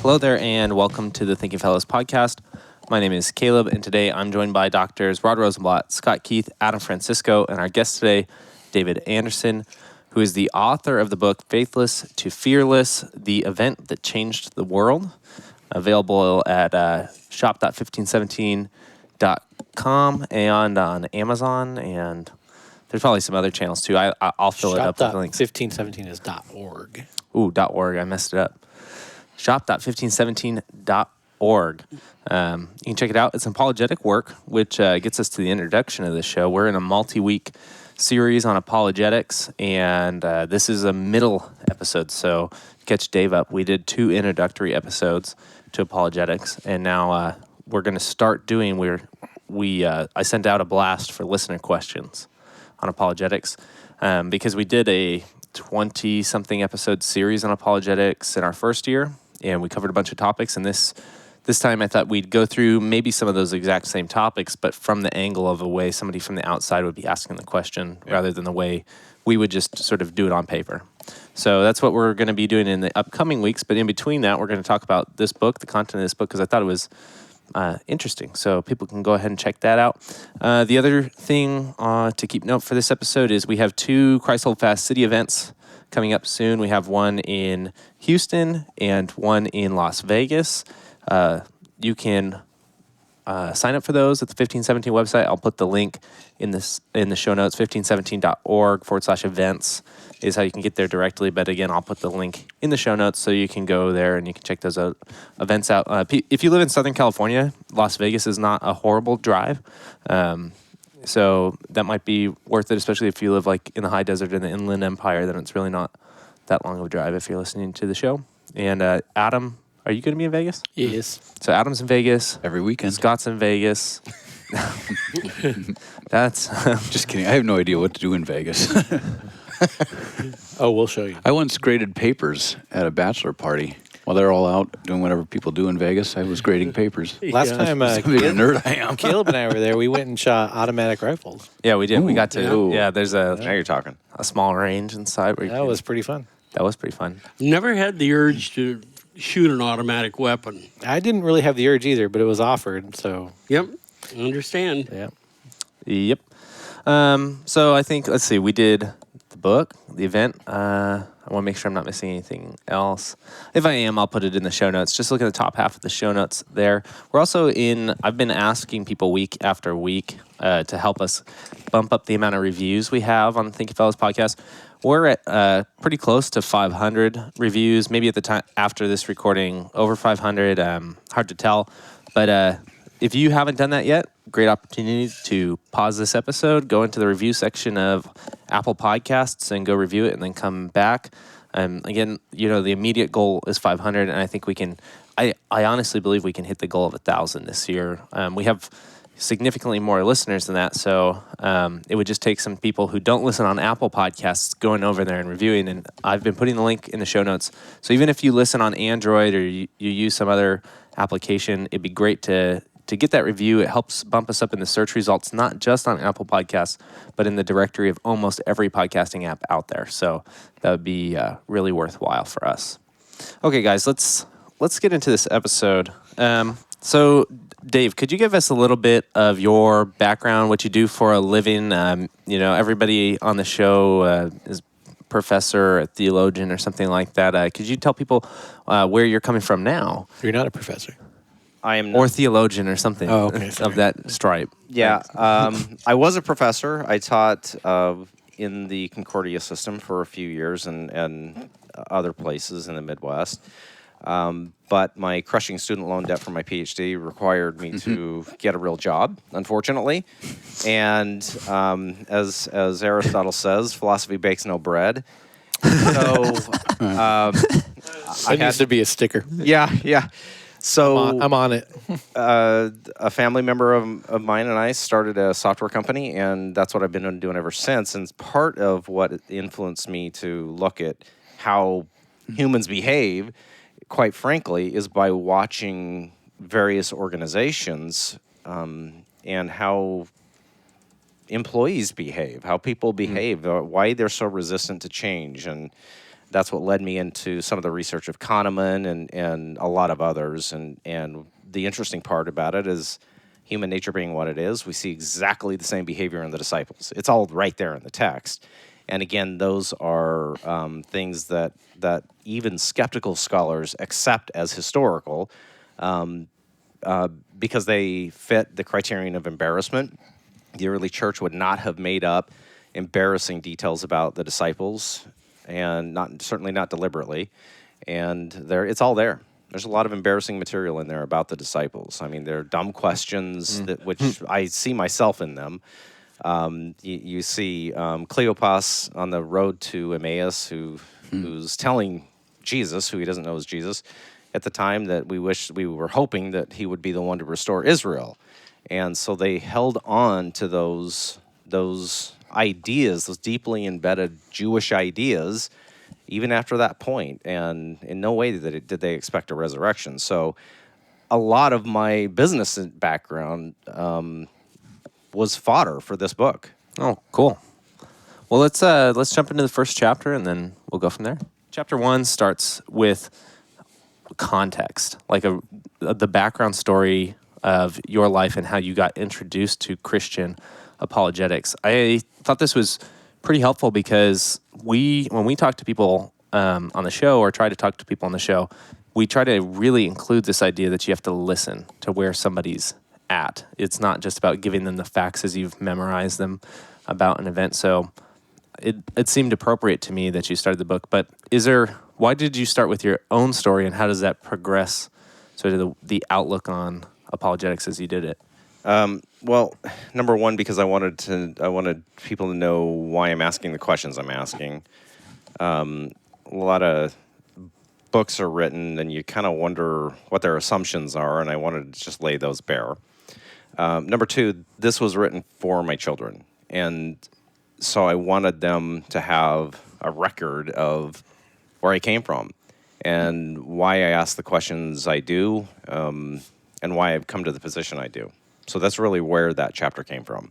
Hello there, and welcome to the Thinking Fellows podcast. My name is Caleb, and today I'm joined by Doctors Rod Rosenblatt, Scott Keith, Adam Francisco, and our guest today, David Andersen, who is the author of the book Faithless to Fearless, the event that changed the world, available at shop.1517.com and on Amazon, and there's probably some other channels too. I'll fill it up with the links. 1517 is .org. Ooh, .org. I messed it up. Shop.1517.org. You can check it out. It's an apologetic work, which gets us to the introduction of the show. We're in a multi-week series on apologetics, and this is a middle episode. So catch Dave up. We did 2 introductory episodes to apologetics, and now we're going to start doing. I sent out a blast for listener questions on apologetics because we did a 20-something episode series on apologetics in our first year, and we covered a bunch of topics. And this time I thought we'd go through maybe some of those exact same topics, but from the angle of a way somebody from the outside would be asking the question rather than the way we would just sort of do it on paper. So that's what we're going to be doing in the upcoming weeks. But in between that, we're going to talk about this book, the content of this book, because I thought it was interesting. So people can go ahead and check that out. The other thing to keep note for this episode is we have 2 Christ Hold Fast City events coming up soon. We have one in Houston and one in Las Vegas. You can sign up for those at the 1517 website. I'll put the link in the show notes. 1517.org/events is how you can get there directly. But again, I'll put the link in the show notes so you can go there and you can check those events out. If you live in Southern California, Las Vegas is not a horrible drive. So that might be worth it, especially if you live like in the high desert in the Inland Empire. Then it's really not that long of a drive if you're listening to the show. And Adam, are you going to be in Vegas? Yes. So Adam's in Vegas. Every weekend. Scott's in Vegas. That's... Just kidding. I have no idea what to do in Vegas. Oh, we'll show you. I once graded papers at a bachelor party. While they're all out doing whatever people do in Vegas, I was grading papers. Last time, That's how big a nerd I am. Caleb and I were there. We went and shot automatic rifles. Yeah, we did. Ooh, we got to... Yeah, there's Now you're talking. a small range inside. Where That was pretty fun. That was pretty fun. Never had the urge to shoot an automatic weapon. I didn't really have the urge either, but it was offered, so... Yep, understand. Yeah. Yep. So I think, let's see, we did the book, the event. I want to make sure I'm not missing anything else. If I am, I'll put it in the show notes. Just look at the top half of the show notes there. We're also I've been asking people week after week to help us bump up the amount of reviews we have on the Thinking Fellows podcast. We're at pretty close to 500 reviews, maybe at the time after this recording, over 500. Hard to tell. But if you haven't done that yet, great opportunity to pause this episode, go into the review section of Apple Podcasts and go review it and then come back. Again, the immediate goal is 500, and I think we can, I honestly believe we can hit the goal of 1,000 this year. We have significantly more listeners than that, so it would just take some people who don't listen on Apple Podcasts going over there and reviewing, and I've been putting the link in the show notes. So even if you listen on Android or you use some other application, it'd be great to get that review. It helps bump us up in the search results, not just on Apple Podcasts, but in the directory of almost every podcasting app out there. So that would be really worthwhile for us. Okay, guys, let's get into this episode. So, Dave, could you give us a little bit of your background, what you do for a living? Everybody on the show is professor, a theologian, or something like that. Could you tell people where you're coming from now? You're not a professor. I am Or theologian or something Oh, okay, of that stripe. Yeah, I was a professor. I taught in the Concordia system for a few years and other places in the Midwest. But my crushing student loan debt for my PhD required me to get a real job, unfortunately. And as Aristotle says, philosophy bakes no bread. So That needs to be a sticker. yeah. So I'm on it. a family member of mine and I started a software company, and that's what I've been doing ever since. And part of what influenced me to look at how humans behave, quite frankly, is by watching various organizations and how employees behave, how people behave, why they're so resistant to change. And that's what led me into some of the research of Kahneman and a lot of others. And the interesting part about it is human nature being what it is, we see exactly the same behavior in the disciples. It's all right there in the text. And again, those are things that even skeptical scholars accept as historical because they fit the criterion of embarrassment. The early church would not have made up embarrassing details about the disciples, and certainly not deliberately. And it's all there. There's a lot of embarrassing material in there about the disciples. I mean, they're dumb questions which I see myself in them. You see Cleopas on the road to Emmaus, who's telling Jesus, who he doesn't know is Jesus, at the time, that we were hoping that he would be the one to restore Israel. And so they held on to those ideas, those deeply embedded Jewish ideas, even after that point. And in no way did they expect a resurrection. So a lot of my business background was fodder for this book. Oh, cool. Well, let's jump into the first chapter, and then we'll go from there. Chapter 1 starts with context, like the background story of your life and how you got introduced to Christian apologetics. I thought this was pretty helpful because when we talk to people on the show, or try to talk to people on the show, we try to really include this idea that you have to listen to where somebody's at. It's not just about giving them the facts as you've memorized them about an event. So it seemed appropriate to me that you started the book. But why did you start with your own story, and how does that progress sort of the outlook on apologetics as you did it? Well, number one, because I wanted people to know why I'm asking the questions I'm asking. A lot of books are written, and you kind of wonder what their assumptions are, and I wanted to just lay those bare. Number two, this was written for my children, and so I wanted them to have a record of where I came from and why I ask the questions I do, and why I've come to the position I do. So that's really where that chapter came from.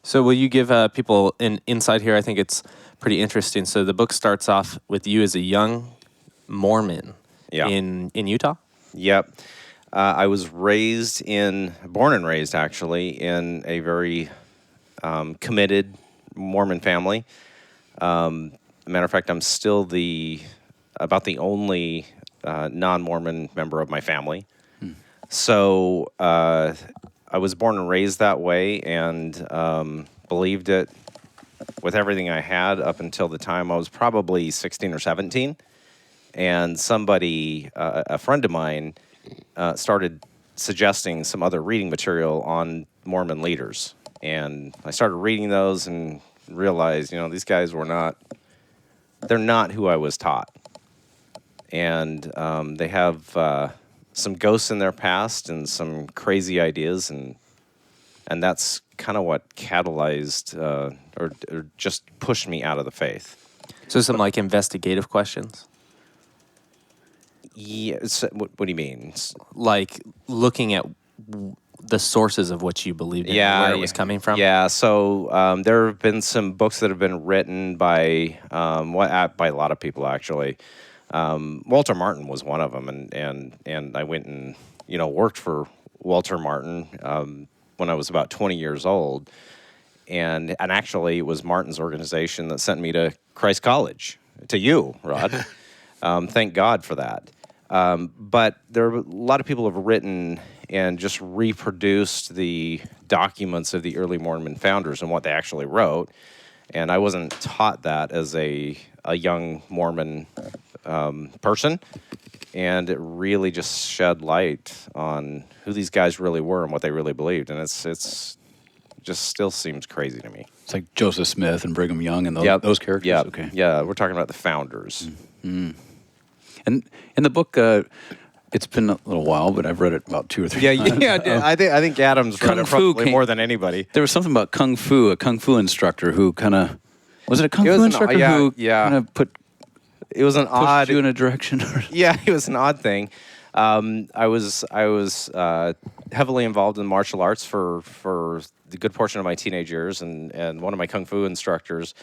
So will you give people an insight here? I think it's pretty interesting. So the book starts off with you as a young Mormon in Utah? Yep. I was born and raised actually, in a very committed Mormon family. Matter of fact, I'm still about the only non-Mormon member of my family. So I was born and raised that way, and believed it with everything I had up until the time I was probably 16 or 17. And somebody, a friend of mine, started suggesting some other reading material on Mormon leaders. And I started reading those and realized, these guys they're not who I was taught. And they have some ghosts in their past and some crazy ideas, and that's kind of what catalyzed or just pushed me out of the faith. So some like investigative questions? Yeah. What do you mean? Like looking at the sources of what you believed in, and where it was coming from? Yeah, so there have been some books that have been written by a lot of people, actually. Walter Martin was one of them, and I went and worked for Walter Martin when I was about 20 years old, and actually it was Martin's organization that sent me to Christ College, to you, Rod. Thank God for that. But there are a lot of people have written and just reproduced the documents of the early Mormon founders and what they actually wrote, and I wasn't taught that as a young Mormon person, and it really just shed light on who these guys really were and what they really believed, and it's just still seems crazy to me. It's like Joseph Smith and Brigham Young and those characters. Yeah, okay. Yeah, we're talking about the founders. Mm-hmm. And in the book, it's been a little while, but I've read it about 2 or 3 times. Yeah. I think Adam's read it probably more than anybody. There was something about kung fu, a kung fu instructor who kind of was it a kung fu instructor who kind of pushed you in a direction? Yeah, it was an odd thing. I was heavily involved in martial arts for the good portion of my teenage years, and one of my kung fu instructors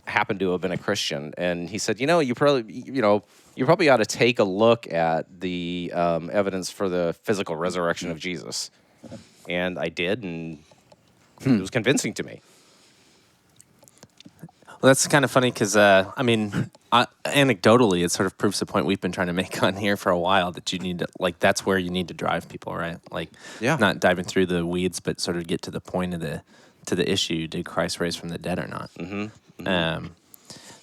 happened to have been a Christian, and he said, you probably ought to take a look at the evidence for the physical resurrection of Jesus. And I did, and it was convincing to me. Well, that's kind of funny because, anecdotally, it sort of proves the point we've been trying to make on here for a while, that you need to, that's where you need to drive people, right? Not diving through the weeds, but sort of get to the point of the issue. Did Christ raise from the dead or not? Mm-hmm. Mm-hmm.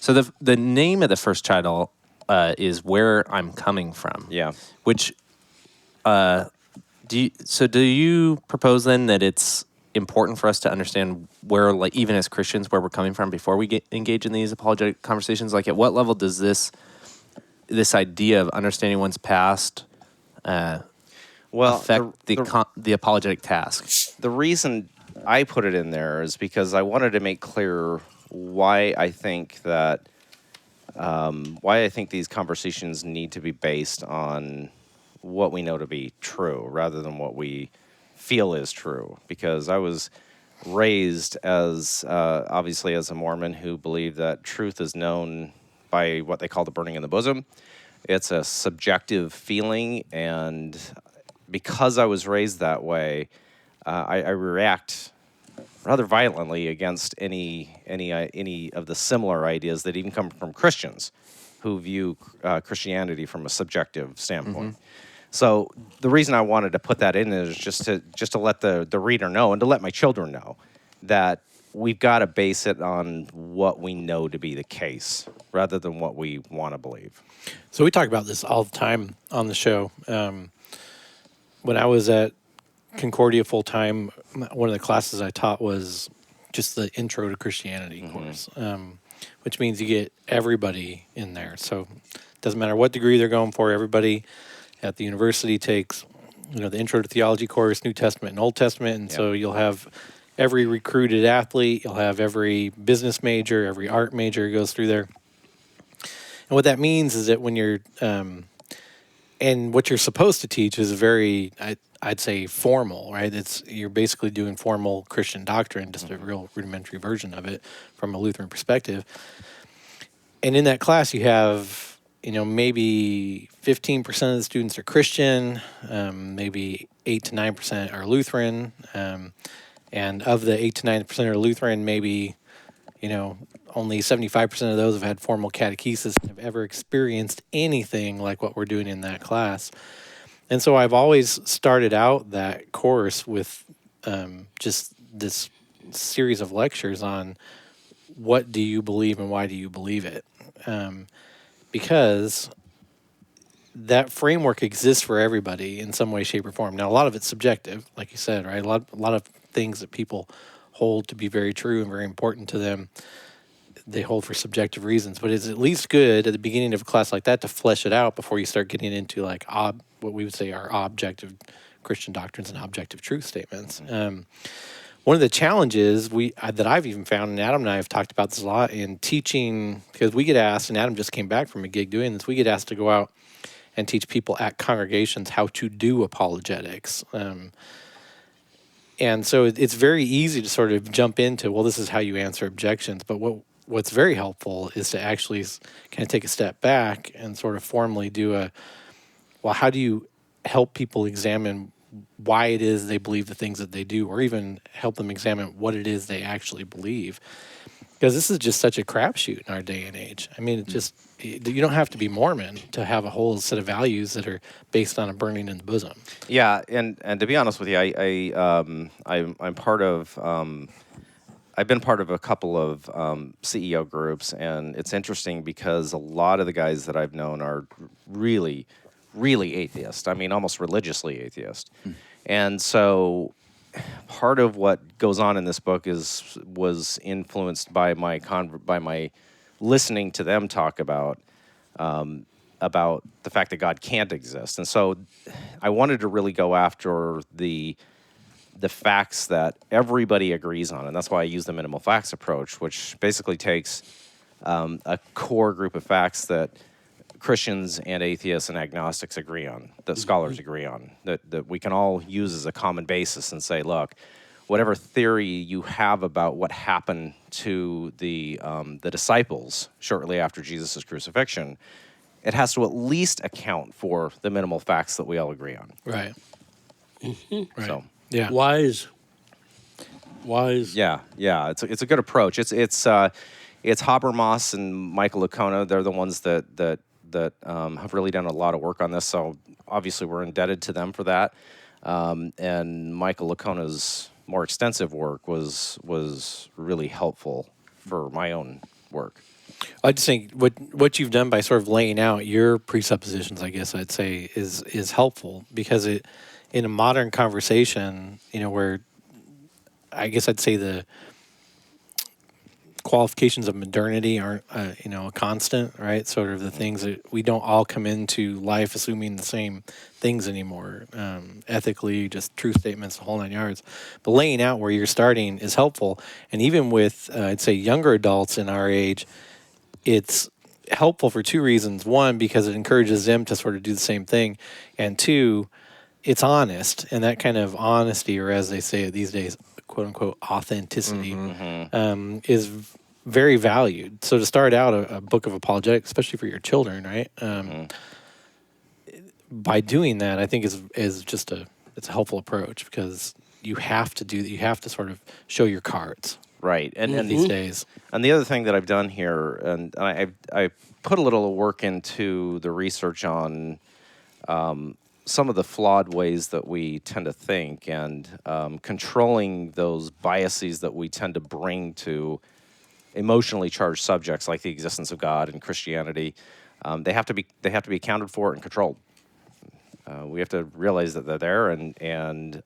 So the name of the first title is Where I'm Coming From. Yeah. Which, do you propose then that it's important for us to understand where, even as Christians, where we're coming from before we engage in these apologetic conversations? At what level does this idea of understanding one's past affect the apologetic task? The reason I put it in there is because I wanted to make clear why I think these conversations need to be based on what we know to be true rather than what we feel is true. Because I was raised obviously as a Mormon who believed that truth is known by what they call the burning in the bosom. It's a subjective feeling, and because I was raised that way, I react rather violently against any of the similar ideas that even come from Christians who view Christianity from a subjective standpoint. Mm-hmm. So the reason I wanted to put that in is just to let the reader know, and to let my children know, that we've got to base it on what we know to be the case rather than what we want to believe. So we talk about this all the time on the show. When I was at Concordia full-time, one of the classes I taught was just the Intro to Christianity course, which means you get everybody in there. So it doesn't matter what degree they're going for, everybody at the university takes, the Intro to Theology course, New Testament and Old Testament, and so you'll have every recruited athlete, you'll have every business major, every art major goes through there. And what that means is that when you're, and what you're supposed to teach is very, I'd say, formal, right? You're basically doing formal Christian doctrine, just a real rudimentary version of it from a Lutheran perspective. And in that class, you have, maybe 15% of the students are Christian, maybe 8 to 9% are Lutheran, and of the 8 to 9% are Lutheran, maybe, only 75% of those have had formal catechesis and have ever experienced anything like what we're doing in that class. And so I've always started out that course with just this series of lectures on what do you believe and why do you believe it? Because that framework exists for everybody in some way, shape, or form. Now, a lot of it's subjective, like you said, right? A lot of things that people hold to be very true and very important to them, they hold for subjective reasons. But it's at least good at the beginning of a class like that to flesh it out before you start getting into what we would say are objective Christian doctrines and objective truth statements. One of the challenges that I've even found, and Adam and I have talked about this a lot in teaching, because we get asked, and Adam just came back from a gig doing this, we get asked to go out and teach people at congregations how to do apologetics. And so it's very easy to sort of jump into, well, this is how you answer objections. But what's very helpful is to actually kind of take a step back and sort of formally do how do you help people examine why it is they believe the things that they do, or even help them examine what it is they actually believe. Because this is just such a crapshoot in our day and age. I mean, you don't have to be Mormon to have a whole set of values that are based on a burning in the bosom. Yeah, and to be honest with you, I'm part of. I've been part of a couple of CEO groups, and it's interesting because a lot of the guys that I've known are really, really atheist. I mean, almost religiously atheist. And so part of what goes on in this book was influenced by my listening to them talk about the fact that God can't exist. And so I wanted to really go after the facts that everybody agrees on, and that's why I use the minimal facts approach, which basically takes a core group of facts that Christians and atheists and agnostics agree on, that scholars agree on, that we can all use as a common basis and say, look, whatever theory you have about what happened to the disciples shortly after Jesus' crucifixion, it has to at least account for the minimal facts that we all agree on. Right. Right. So Yeah. Wise. yeah, it's a good approach. It's Habermas and Michael Licona. They're the ones that have really done a lot of work on this. So obviously we're indebted to them for that. And Michael Licona's more extensive work was really helpful for my own work. I just think what you've done by sort of laying out your presuppositions, I guess I'd say, is helpful, because it, in a modern conversation, where I guess I'd say the qualifications of modernity aren't a constant, right? Sort of the things that we don't all come into life assuming the same things anymore, ethically, just truth statements, the whole 9 yards. But laying out where you're starting is helpful, and even with I'd say younger adults in our age, it's helpful for two reasons. One, because it encourages them to sort of do the same thing, and two, it's honest, and that kind of honesty, or as they say these days, quote unquote authenticity, is very valued. So to start out a book of apologetics, especially for your children, right? By doing that, I think is just it's a helpful approach, because you have to sort of show your cards. Right, and These days. And the other thing that I've done here, and I put a little work into the research on some of the flawed ways that we tend to think, and controlling those biases that we tend to bring to emotionally charged subjects like the existence of God and Christianity. They have to be accounted for and controlled. We have to realize that they're there and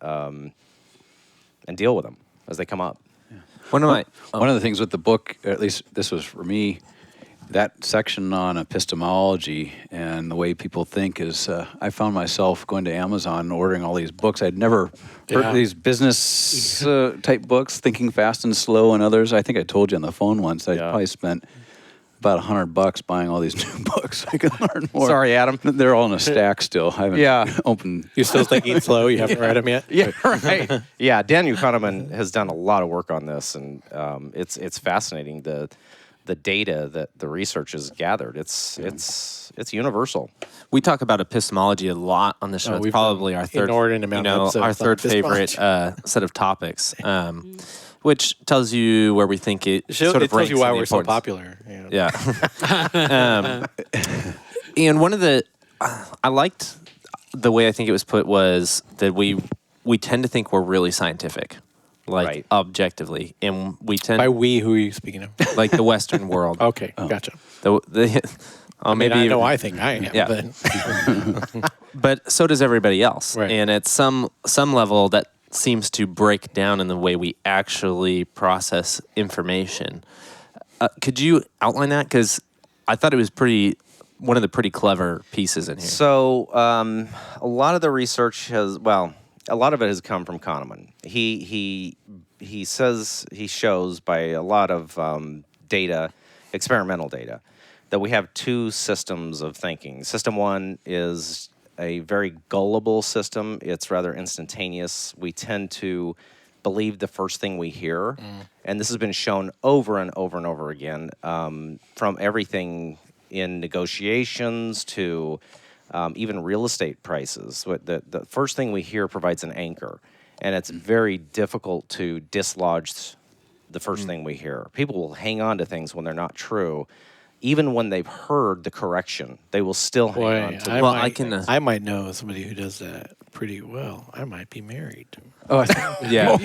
deal with them as they come up. One of the things with the book, or at least this was for me, that section on epistemology and the way people think is, I found myself going to Amazon and ordering all these books. I'd never heard of these business type books, Thinking Fast and Slow and others. I think I told you on the phone once, I probably spent about $100 buying all these new books. I can learn more. Sorry, Adam. They're all in a stack still. I haven't opened. You're still thinking slow? You haven't read them yet? Yeah, right. Yeah, Daniel Kahneman has done a lot of work on this, and it's fascinating the data that the research has gathered. It's universal. We talk about epistemology a lot on the show. It's probably our third, our third favorite set of topics, which tells you where we think it sort of tells you why we're so importance. popular. Yeah. And one of the, I liked the way I think it was put was that we tend to think we're really scientific, like objectively, and we tend by we, who are you speaking of? Like the Western world. Okay, gotcha. Maybe I know I think I am. Yeah. But so does everybody else, and at some level that seems to break down in the way we actually process information. Could you outline that? Because I thought it was one of the pretty clever pieces in here. So a lot of the research a lot of it has come from Kahneman. He shows by a lot of data, experimental data, that we have two systems of thinking. System one is a very gullible system. It's rather instantaneous. We tend to believe the first thing we hear. And this has been shown over and over and over again, from everything in negotiations to even real estate prices. The first thing we hear provides an anchor, and it's very difficult to dislodge the first thing we hear. People will hang on to things when they're not true. Even when they've heard the correction, they will still hang on to it. I might know somebody who does that pretty well. I might be married. Oh, yeah.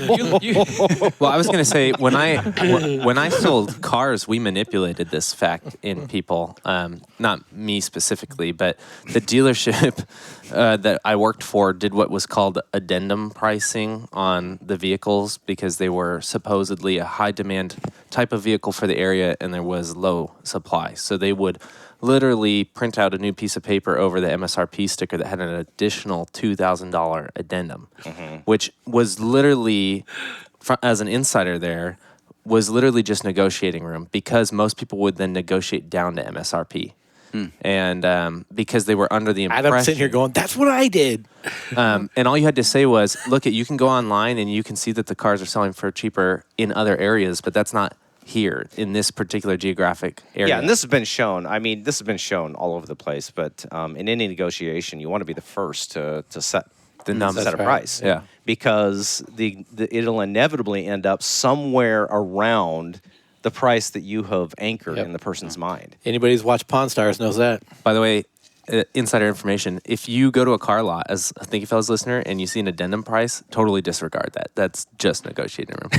Well, I was going to say, when I sold cars, we manipulated this fact in people. Not me specifically, but the dealership that I worked for did what was called addendum pricing on the vehicles, because they were supposedly a high demand type of vehicle for the area and there was low supply. So they would literally print out a new piece of paper over the MSRP sticker that had an additional $2,000 addendum, which was literally, as an insider there, was literally just negotiating room, because most people would then negotiate down to MSRP. And because they were under the impression. Adam's sitting here going, "That's what I did." And all you had to say was, look, you can go online and you can see that the cars are selling for cheaper in other areas, but that's not here in this particular geographic area. Yeah, and this has been shown. I mean, this has been shown all over the place. But in any negotiation, you want to be the first to set The number. set a That's right. price. Yeah. Because it'll inevitably end up somewhere around the price that you have anchored Yep. in the person's mind. Anybody who's watched Pawn Stars knows that. By the way, insider information, if you go to a car lot as a Thank You Fellas listener and you see an addendum price, totally disregard that. That's just negotiating room.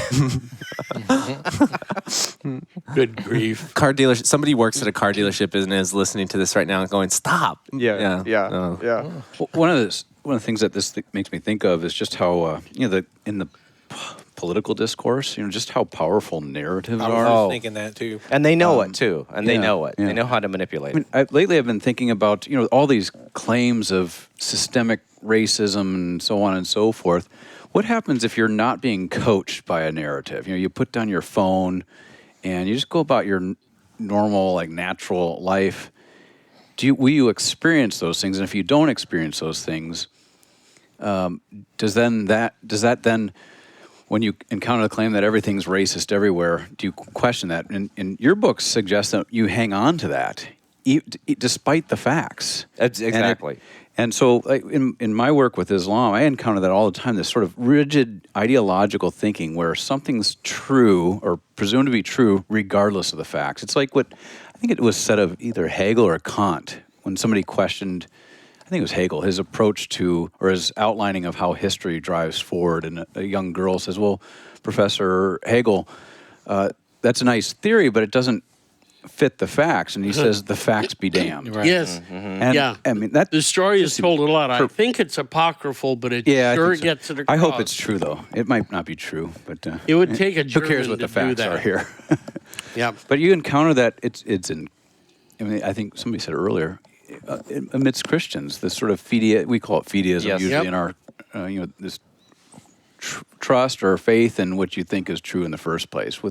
Good grief. Car dealership. Somebody works at a car dealership and is listening to this right now and going, stop. Yeah. Well, one of the things that this makes me think of is just how in the political discourse, just how powerful narratives I are. was thinking that too. And they know it too. And they yeah, know it. yeah. They know how to manipulate it. Lately, I've been thinking about all these claims of systemic racism and so on and so forth. What happens if you're not being coached by a narrative? You put down your phone and you just go about your normal, natural life. Will you experience those things? And if you don't experience those things, does that then, when you encounter the claim that everything's racist everywhere, do you question that? And your books suggest that you hang on to that, despite the facts. Exactly. And so in my work with Islam, I encounter that all the time, this sort of rigid ideological thinking where something's true or presumed to be true regardless of the facts. It's like what I think it was said of either Hegel or Kant when somebody questioned, I think it was Hegel, his approach to, or his outlining of how history drives forward. And a young girl says, well, Professor Hegel, that's a nice theory, but it doesn't fit the facts. And he says, the facts be damned. Right. Yes. And, Yeah. I mean, that The story is told a lot. I think it's apocryphal, but it I sure think so. gets it across. I hope it's true, though. It might not be true, but It would take a who cares German what the to do facts that. are here? Yeah. But you encounter that it's in. I mean, I think somebody said earlier, amidst Christians, this sort of we call it fideism Yes. usually Yep. in our, this trust or faith in what you think is true in the first place,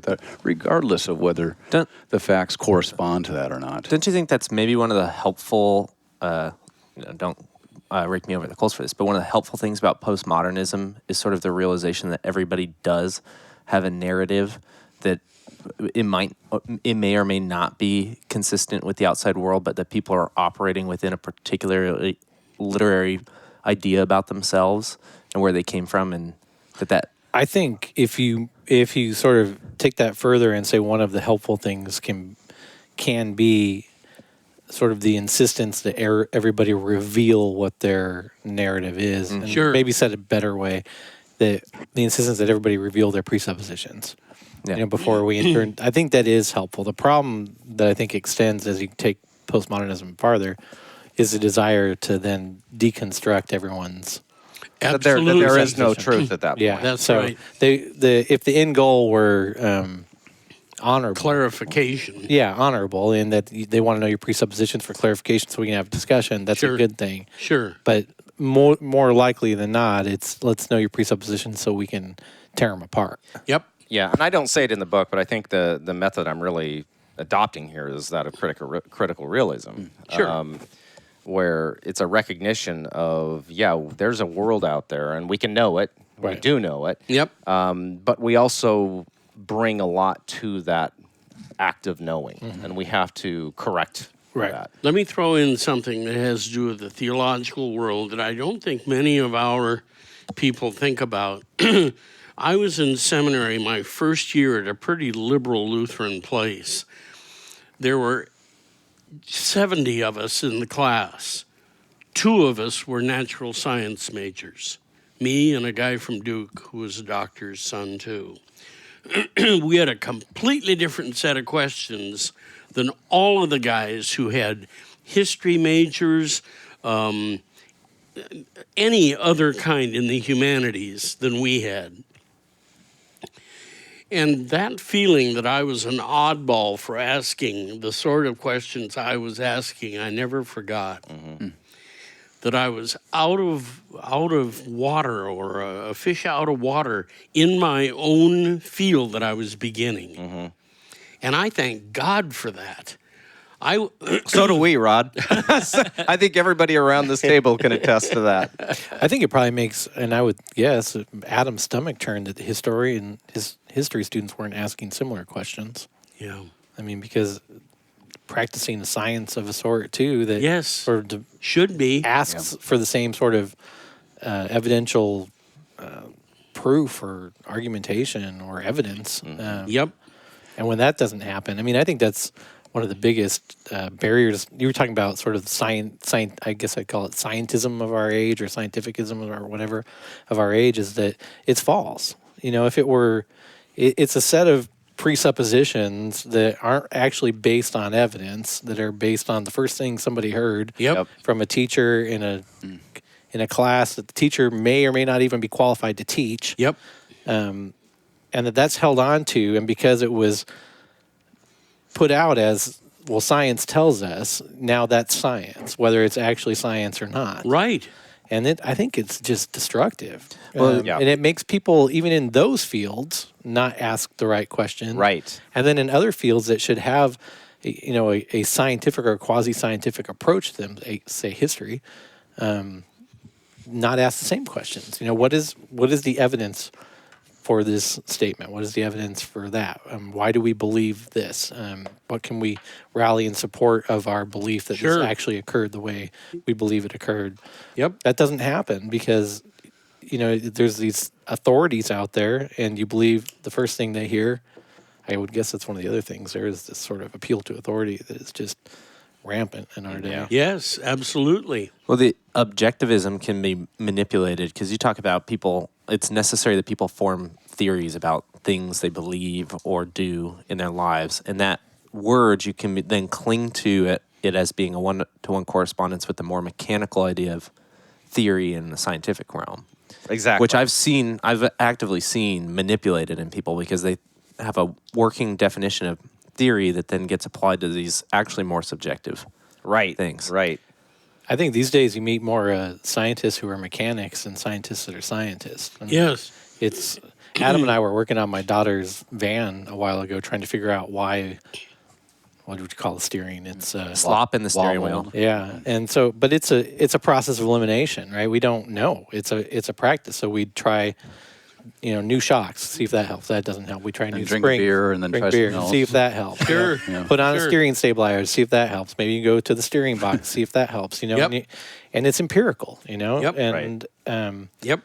regardless of whether Don't- the facts correspond to that or not. Don't you think that's maybe one of the helpful, don't rake me over the coals for this, but one of the helpful things about postmodernism is sort of the realization that everybody does have a narrative that it may or may not be consistent with the outside world, but that people are operating within a particular literary idea about themselves and where they came from, and that I think if you sort of take that further and say one of the helpful things can be sort of the insistence that everybody reveal what their narrative is, and Sure. maybe said a better way, that the insistence that everybody reveal their presuppositions. Yeah. Before we enter, I think that is helpful. The problem that I think extends as you take postmodernism farther is the desire to then deconstruct everyone's. That there Absolutely. is no truth at that point. Yeah, That's so right. If the end goal were honorable, Clarification. honorable, in that they want to know your presuppositions for clarification, so we can have a discussion. That's Sure. a good thing. Sure. But more likely than not, it's let's know your presuppositions so we can tear them apart. Yep. Yeah, and I don't say it in the book, but I think the method I'm really adopting here is that of critical realism. Sure. Where it's a recognition of, there's a world out there, and we can know it. We Right. do know it. Yep. But we also bring a lot to that act of knowing, and we have to correct Right. that. Let me throw in something that has to do with the theological world that I don't think many of our people think about. I was in seminary my first year at a pretty liberal Lutheran place. There were 70 of us in the class. 2 of us were natural science majors, me and a guy from Duke who was a doctor's son too. We had a completely different set of questions than all of the guys who had history majors, any other kind in the humanities than we had. And that feeling that I was an oddball for asking the sort of questions I was asking, I never forgot. Mm-hmm. That I was out of water, or a fish out of water in my own field that I was beginning. Mm-hmm. And I thank God for that. So do we, Rod. I think everybody around this table can attest to that. I think it probably makes, and I would guess, Adam's stomach turned that the history students weren't asking similar questions. Yeah. I mean, because practicing a science of a sort too that Yes. sort of Should be. asks for the same sort of evidential proof or argumentation or evidence. Yep. And when that doesn't happen, I mean, I think that's one of the biggest barriers. You were talking about sort of science. I guess I'd call it scientism of our age or scientificism or whatever of our age, is that it's false. You know, if it were, it's a set of presuppositions that aren't actually based on evidence, that are based on the first thing somebody heard Yep. from a teacher in a class that the teacher may or may not even be qualified to teach. Yep. And that's held on to, and because it was put out as, well, science tells us, now that's science, whether it's actually science or not. Right. And I think it's just destructive. Yeah. And it makes people, even in those fields, not ask the right question. Right. And then in other fields that should have, a scientific or quasi-scientific approach to them, say history, not ask the same questions. What is the evidence for this statement? What is the evidence for that? Why do we believe this? What can we rally in support of our belief that Sure. this actually occurred the way we believe it occurred? Yep. That doesn't happen because, there's these authorities out there, and you believe the first thing they hear. I would guess that's one of the other things. There is this sort of appeal to authority that is just rampant in our day. Yeah. Yes, absolutely. Well, the objectivism can be manipulated because you talk about people. It's necessary that people form theories about things they believe or do in their lives, and that word you can then cling to it as being a one-to-one correspondence with the more mechanical idea of theory in the scientific realm. Exactly. Which I've actively seen manipulated in people because they have a working definition of theory that then gets applied to these actually more subjective things. Right. I think these days you meet more scientists who are mechanics than scientists that are scientists. And Yes. It's Adam and I were working on my daughter's van a while ago, trying to figure out why. What would you call the steering? It's Slop in the steering wheel. yeah, and so, but it's a process of elimination, right? We don't know. It's a practice. So we try, new shocks, see if that helps. That doesn't help. We try new drink springs, beer and then drink try beer, something else. see if that helps. Sure. Yeah. Put on a Sure. steering stabilizer, see if that helps. Maybe you go to the steering box, see if that helps. Yep. And it's empirical, Yep. and Yep.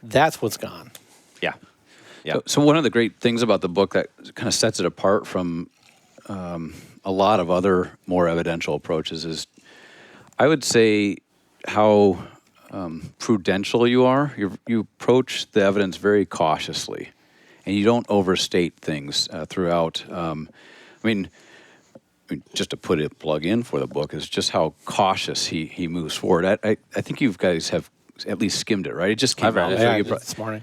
that's what's gone. Yeah. Yeah. So one of the great things about the book that kind of sets it apart from a lot of other more evidential approaches is, I would say, how prudential you are. You approach the evidence very cautiously, and you don't overstate things throughout. Just to put a plug in for the book is just how cautious he moves forward. I think you guys have at least skimmed it, right? It just came I've read out. it. so Yeah, I you did this morning.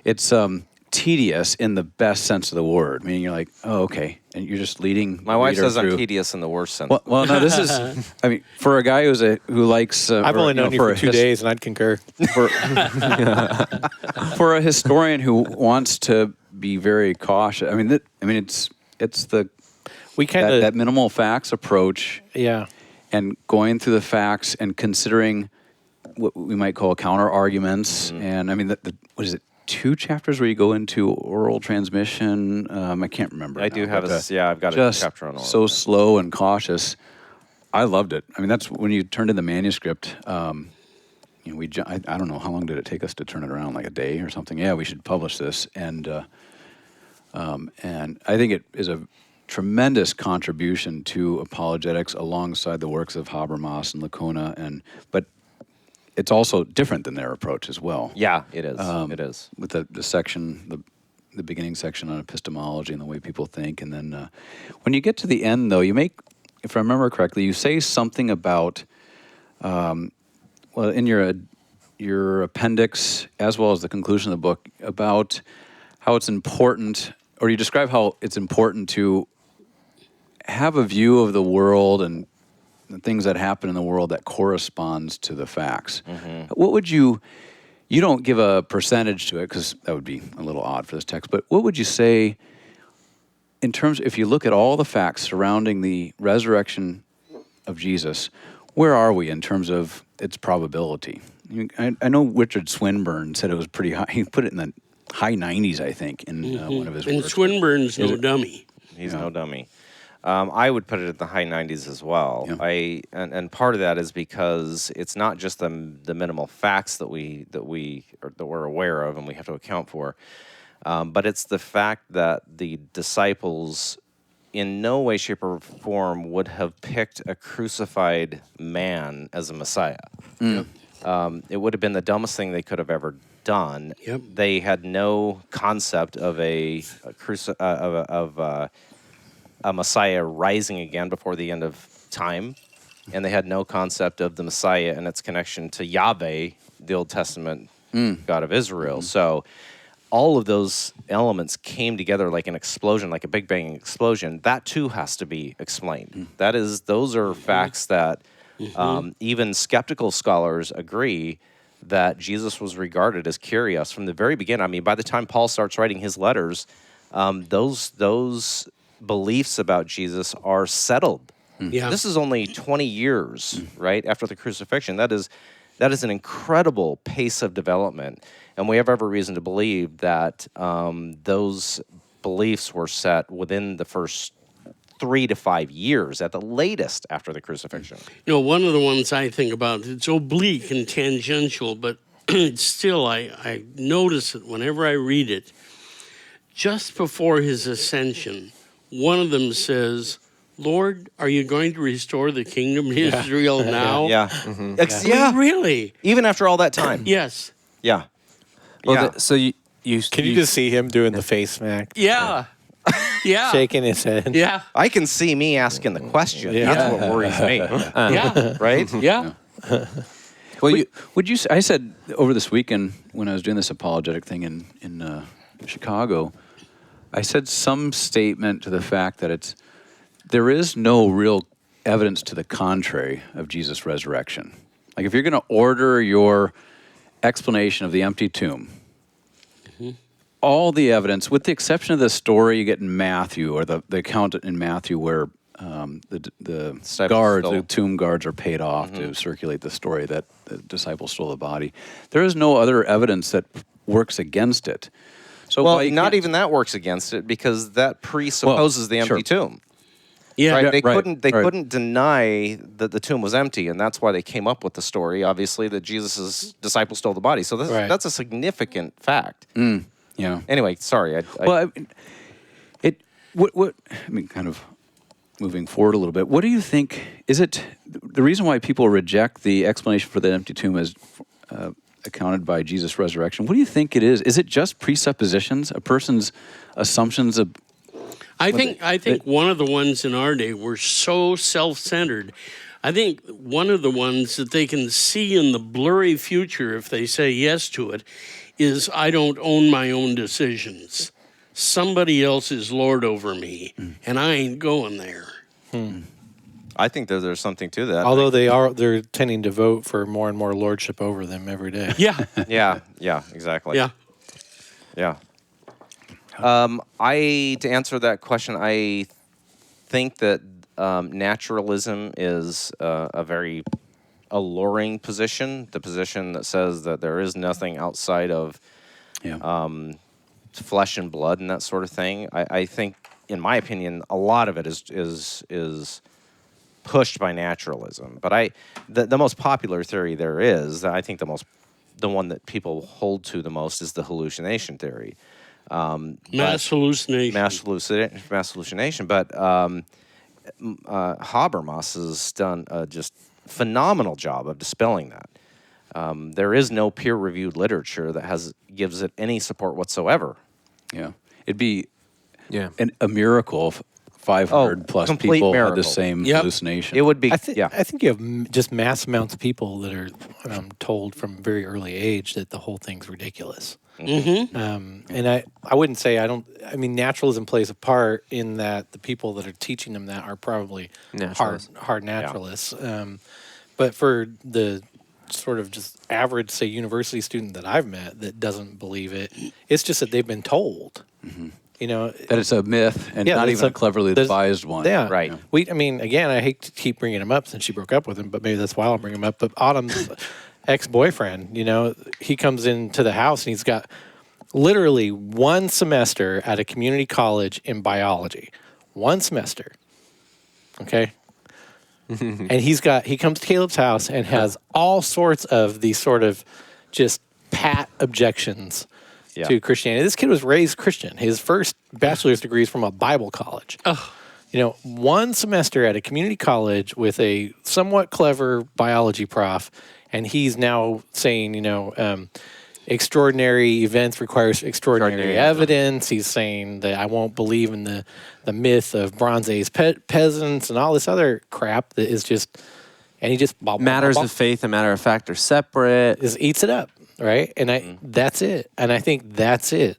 it's tedious in the best sense of the word. Meaning you're like, oh, okay, and you're just leading. My wife the reader says I'm through. tedious in the worst sense. Well, no, this is. I mean, for a guy who likes. I've only known you for 2 days, and I'd concur. For a historian who wants to be very cautious. It's the We kind of that minimal facts approach yeah. and going through the facts and considering what we might call counter arguments. And what is it? 2 chapters where you go into oral transmission. I can't remember. I now, do have but, I've got a just chapter on all so of that. slow and cautious. I loved it. I mean, that's when you turned in the manuscript. I don't know how long did it take us to turn it around, like a day or something. Yeah, we should publish this, and I think it is a tremendous contribution to apologetics alongside the works of Habermas and Lacuna, but it's also different than their approach as well. Yeah, it is. It is. With the section, the beginning section on epistemology and the way people think, and then when you get to the end, though, you make, if I remember correctly, you say something about, in your appendix as well as the conclusion of the book, about how it's important, or you describe how it's important to have a view of the world and the things that happen in the world that corresponds to the facts. What would you don't give a percentage to it because that would be a little odd for this text, but what would you say in terms, if you look at all the facts surrounding the resurrection of Jesus, where are we in terms of its probability? I know Richard Swinburne said it was pretty high. He put it in the high 90s, I think, in one of his And works. Swinburne's no dummy. He's no dummy. I would put it at the high 90s as well. Yeah. And part of that is because it's not just the minimal facts that we're aware of and we have to account for, but it's the fact that the disciples, in no way, shape, or form, would have picked a crucified man as a Messiah. It would have been the dumbest thing they could have ever done. Yep. They had no concept of a Messiah rising again before the end of time, and they had no concept of the Messiah and its connection to Yahweh, the Old Testament God of Israel. So all of those elements came together like an explosion, like a Big Bang explosion. That too has to be explained. Those are facts that even skeptical scholars agree that Jesus was regarded as curious from the very beginning. I mean, by the time Paul starts writing his letters, those beliefs about Jesus are settled. Yeah. This is only 20 years, right, after the crucifixion. That is an incredible pace of development, and we have every reason to believe that those beliefs were set within the first 3 to 5 years at the latest after the crucifixion. One of the ones I think about, it's oblique and tangential, but still I notice it whenever I read it. Just before his ascension, one of them says, "Lord, are you going to restore the kingdom to Israel now?" Yeah. Really? Even after all that time. Yes. Yeah. Well, Yeah. so you Can you just see him doing the face smack, Yeah. Yeah. shaking his head? Yeah. I can see me asking the question. Yeah. That's what worries me. Yeah. Right? Yeah. Well, would you? I said over this weekend when I was doing this apologetic thing in Chicago, I said some statement to the fact that there is no real evidence to the contrary of Jesus' resurrection. Like if you're going to order your explanation of the empty tomb, all the evidence, with the exception of the story you get in Matthew or the account in Matthew where the tomb guards are paid off to circulate the story that the disciples stole the body. There is no other evidence that works against it. So Well, not even that works against it because that presupposes the empty tomb. Yeah. Right? They right. couldn't deny that the tomb was empty, and that's why they came up with the story, obviously, that Jesus' disciples stole the body. So that's a significant fact. Yeah. Anyway, sorry. Well, I mean, kind of moving forward a little bit. What do you think? Is it the reason why people reject the explanation for the empty tomb as accounted by Jesus' resurrection? What do you think it is? Is it just presuppositions, a person's assumptions of? I think one of the ones in our day were so self-centered. I think one of the ones that they can see in the blurry future if they say yes to it is I don't own my own decisions. Somebody else is Lord over me, and I ain't going there. I think that there's something to that. Although they're tending to vote for more and more lordship over them every day. Yeah. Yeah, exactly. Yeah. Yeah. To answer that question, I think that naturalism is a very alluring position, the position that says that there is nothing outside of flesh and blood and that sort of thing. I think, in my opinion, a lot of it is pushed by naturalism. But the most popular theory there is, I think the one that people hold to the most is the hallucination theory. Mass hallucination. Mass hallucination. But Habermas has done just phenomenal job of dispelling that. There is no peer-reviewed literature that gives it any support whatsoever. Yeah, it'd be a miracle if 500 plus complete people miracle. had the same hallucination. It would be. I think you have just mass amounts of people that are told from a very early age that the whole thing's ridiculous. And I wouldn't say I mean, naturalism plays a part in that the people that are teaching them that are probably hard naturalists. But for the sort of just average, say, university student that I've met that doesn't believe it, it's just that they've been told. You know, That it's a myth and Yeah, not it's even a cleverly there's- devised one. Yeah, Right. I mean, again, I hate to keep bringing him up since she broke up with him, but maybe that's why I'll bring him up. But Autumn's ex-boyfriend, you know, he comes into the house and he's got literally one semester at a community college in biology. One semester. Okay. And he comes to Caleb's house and has all sorts of these sort of just pat objections Yeah. to Christianity. This kid was raised Christian. His first bachelor's degree is from a Bible college. You know, one semester at a community college with a somewhat clever biology prof, and he's now saying, you know, extraordinary events requires extraordinary evidence. He's saying that I won't believe in the myth of Bronze Age peasants and all this other crap that is just, and he just Matters of faith and matter of fact are separate. just eats it up, right? And that's it. And I think that's it.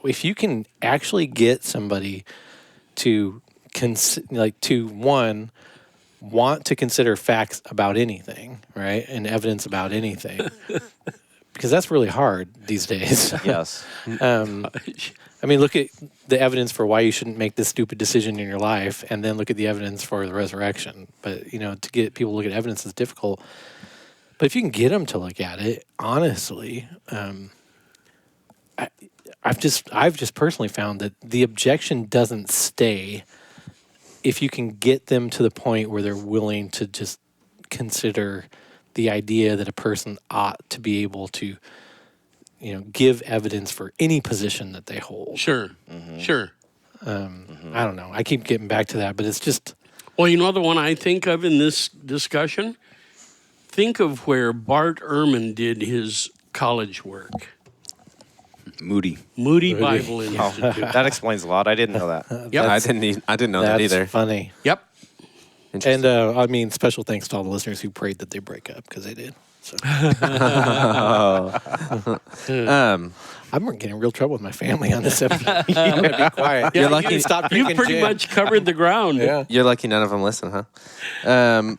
If you can actually get somebody to want to consider facts about anything, right, and evidence about anything, because that's really hard these days. Yes. I mean, look at the evidence for why you shouldn't make this stupid decision in your life, and then look at the evidence for the resurrection. But, you know, to get people to look at evidence is difficult. But if you can get them to look at it, honestly, I've just personally found that the objection doesn't stay if you can get them to the point where they're willing to just consider the idea that a person ought to be able to, you know, give evidence for any position that they hold. Sure. Sure. I don't know. I keep getting back to that, but it's just Well, you know the one I think of in this discussion? Think of where Bart Ehrman did his college work. Moody. Moody Bible Institute. That explains a lot. I didn't know that. Yep. I didn't know that that's either. funny. Yep. And I mean, special thanks to all the listeners who prayed that they break up, because they did. So I'm getting in real trouble with my family on this episode. I'm gonna be quiet. You're lucky- Stop You drinking pretty gin. much covered the ground. Yeah. You're lucky none of them listen, huh?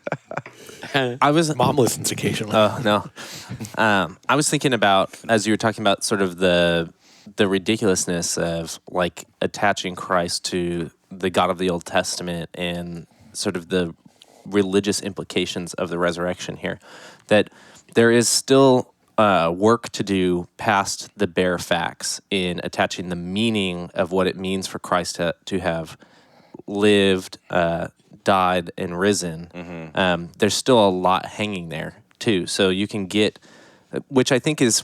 I was Mom listens occasionally. Oh no. I was thinking about, as you were talking about, sort of the ridiculousness of like attaching Christ to the God of the Old Testament and sort of the religious implications of the resurrection here. That there is still work to do past the bare facts in attaching the meaning of what it means for Christ to have lived, died, and risen. There's still a lot hanging there too. So you can get, which I think is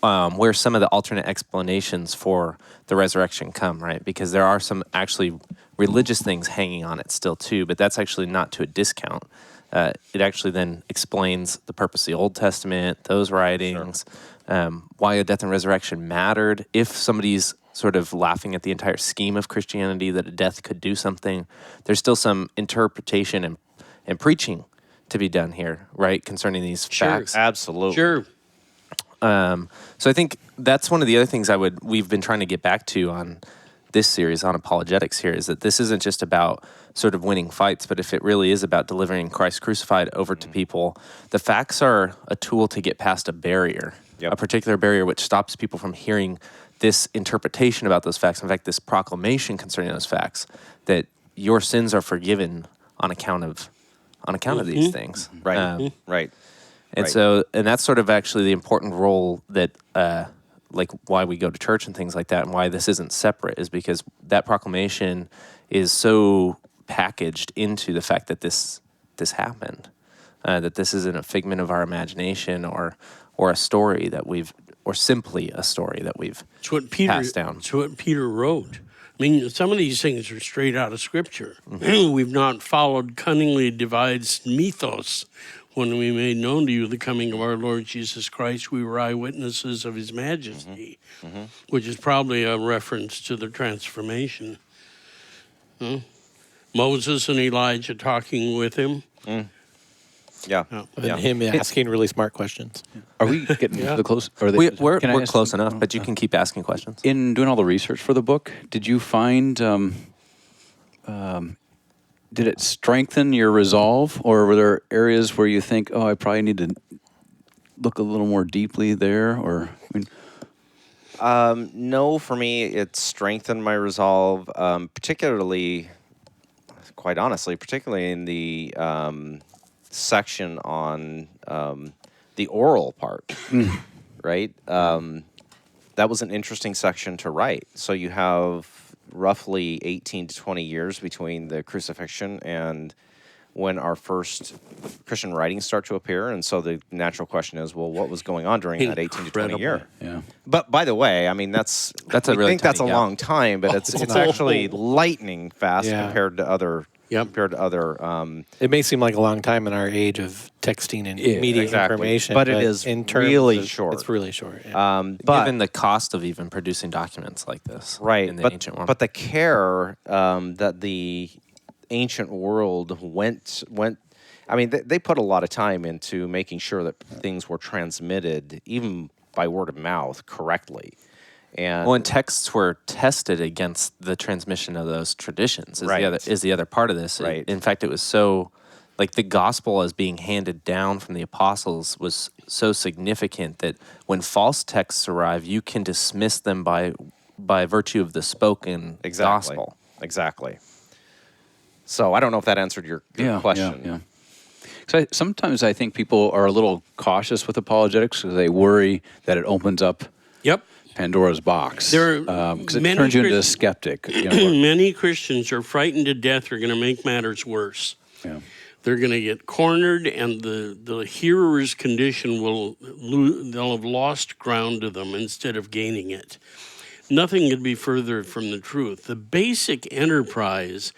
where some of the alternate explanations for the resurrection come, right? Because there are some actually religious things hanging on it still too, but that's actually not to a discount. It actually then explains the purpose of the Old Testament, those writings, why a death and resurrection mattered. If somebody's sort of laughing at the entire scheme of Christianity, that a death could do something, there's still some interpretation and preaching to be done here, right, concerning these facts. Absolutely. Sure. So I think that's one of the other things we've been trying to get back to on this series on apologetics here, is that this isn't just about sort of winning fights, but if it really is about delivering Christ crucified over to people, the facts are a tool to get past a barrier, a particular barrier which stops people from hearing this interpretation about those facts. In fact, this proclamation concerning those facts, that your sins are forgiven on account of these things. Right. Right. And Right. so, and that's sort of actually the important role that, like why we go to church and things like that, and why this isn't separate, is because that proclamation is so packaged into the fact that this happened, that this isn't a figment of our imagination or a story that or simply a story that we've It's what Peter, passed down. It's what Peter wrote. I mean, some of these things are straight out of Scripture. We've not followed cunningly devised mythos. When we made known to you the coming of our Lord Jesus Christ, we were eyewitnesses of his majesty, which is probably a reference to the transformation. Moses and Elijah talking with him. Yeah. And him asking really smart questions. Are we getting the close? We're Can I ask close you- enough, but you can keep asking questions. In doing all the research for the book, did you find, did it strengthen your resolve, or were there areas where you think, oh, I probably need to look a little more deeply there? Or, I mean, No, for me, it strengthened my resolve, particularly, quite honestly, particularly in the section on the oral part, right? That was an interesting section to write. So you have roughly 18 to 20 years between the crucifixion and when our first Christian writings start to appear. And so the natural question is, well, what was going on during that 18 to 20 year? Yeah. But by the way, I mean, that's a really think that's a tiny gap. long time, but it's actually lightning fast Yeah. compared to other. Yep. Compared to other, It may seem like a long time in our age of texting and immediate exactly. information, But it is in terms really of- short. It's really short. Yeah. but Given the cost of even producing documents like this, right, in the but ancient world. but the care that the ancient world went. I mean, they put a lot of time into making sure that things were transmitted, even by word of mouth, correctly. And Well, and texts were tested against the transmission of those traditions. Right. Is the other part of this. Right. In fact, it was so, like the gospel as being handed down from the apostles was so significant that when false texts arrive, you can dismiss them by virtue of the spoken gospel. Exactly. So I don't know if that answered your question. Yeah. So sometimes I think people are a little cautious with apologetics because they worry that it opens up Yep. Pandora's box. There are Because it many turns you into a Christ- skeptic. You know, Many Christians are frightened to death they're going to make matters worse. yeah. They're going to get cornered, and the hearer's condition they'll have lost ground to them instead of gaining it. Nothing could be further from the truth. The basic enterprise,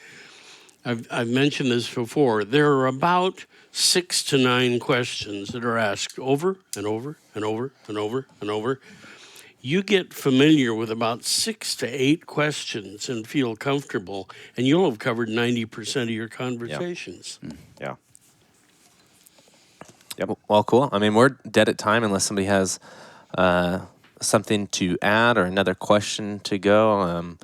I've mentioned this before, there are about 6 to 9 questions that are asked over and over and over and over and over. You get familiar with about 6 to 8 questions and feel comfortable, and you'll have covered 90% of your conversations. Yeah. Well, cool. I mean, we're dead at time unless somebody has something to add or another question to go.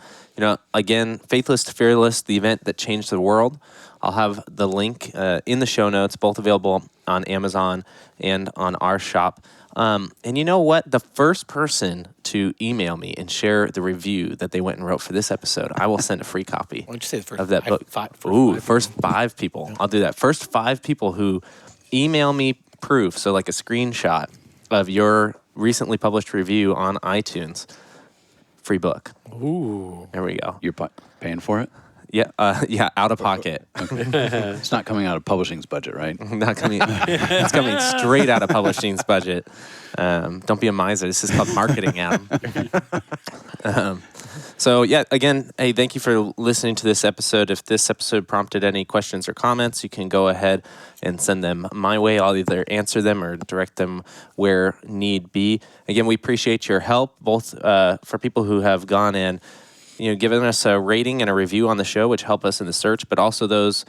Again, Faithless to Fearless, the event that changed the world. I'll have the link in the show notes, both available on Amazon and on our shop. And you know what? The first person to email me and share the review that they went and wrote for this episode, I will send a free copy Why don't you say the first of that book. First 5 people. I'll do that. First 5 people who email me proof, so like a screenshot of your recently published review on iTunes, free book. Ooh. There we go. You're paying for it? Yeah, out of pocket. It's not coming out of publishing's budget, right? Not coming. It's coming straight out of publishing's budget. Don't be a miser. This is called marketing, Adam. So yeah, again, hey, thank you for listening to this episode. If this episode prompted any questions or comments, you can go ahead and send them my way. I'll either answer them or direct them where need be. Again, we appreciate your help, both for people who have gone and given us a rating and a review on the show, which help us in the search, but also those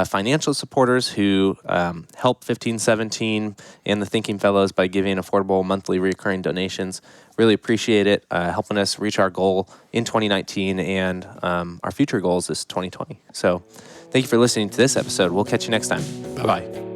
financial supporters who help 1517 and the Thinking Fellows by giving affordable monthly recurring donations. Really appreciate it, helping us reach our goal in 2019 and our future goals is 2020. So thank you for listening to this episode. We'll catch you next time. Bye-bye.